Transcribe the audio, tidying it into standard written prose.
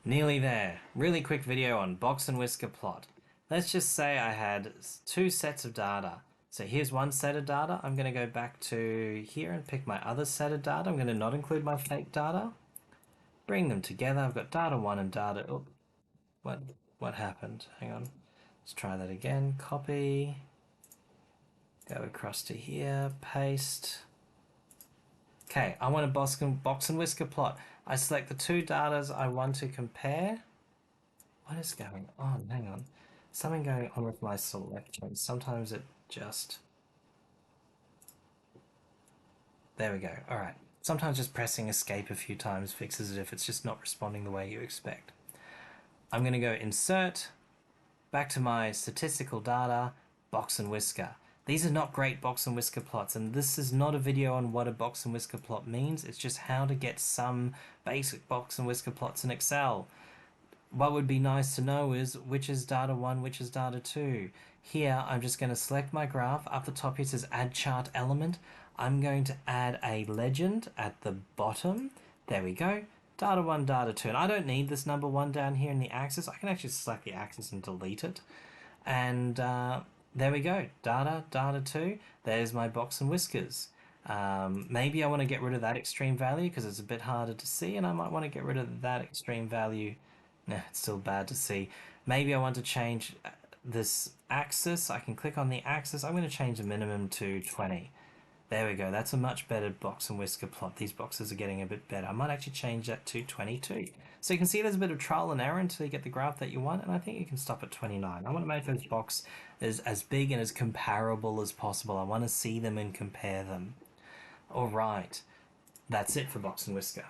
Nearly there. Really quick video on box and whisker plot. Let's just say I had two sets of data. So here's one set of data. I'm going to go back to here and pick my other set of data. I'm going to not include my fake data. Bring them together. I've got data 1 and data... Oh, what happened? Hang on. Let's try that again. Copy. Go across to here. Paste. Okay, I want a box and whisker plot. I select the two datas I want to compare. What is going on? Hang on. Something going on with my selection. Sometimes it just... There we go. All right. Sometimes just pressing escape a few times fixes it if it's just not responding the way you expect. I'm going to go insert, back to my statistical data, box and whisker. These are not great box and whisker plots, and this is not a video on what a box and whisker plot means. It's just how to get some basic box and whisker plots in Excel. What would be nice to know is which is data 1, which is data 2. Here, I'm just going to select my graph. Up the top, it says add chart element. I'm going to add a legend at the bottom. There we go. Data 1, data 2. And I don't need this number 1 down here in the axis. I can actually select the axis and delete it. And there we go. Data 2. There's my box and whiskers. Maybe I want to get rid of that extreme value because it's a bit harder to see, and I might want to get rid of that extreme value. Nah, it's still bad to see. Maybe I want to change this axis. I can click on the axis. I'm going to change the minimum to 20. There we go. That's a much better box and whisker plot. These boxes are getting a bit better. I might actually change that to 22. So you can see there's a bit of trial and error until you get the graph that you want, and I think you can stop at 29. I want to make those boxes as big and as comparable as possible. I want to see them and compare them. All right. That's it for box and whisker.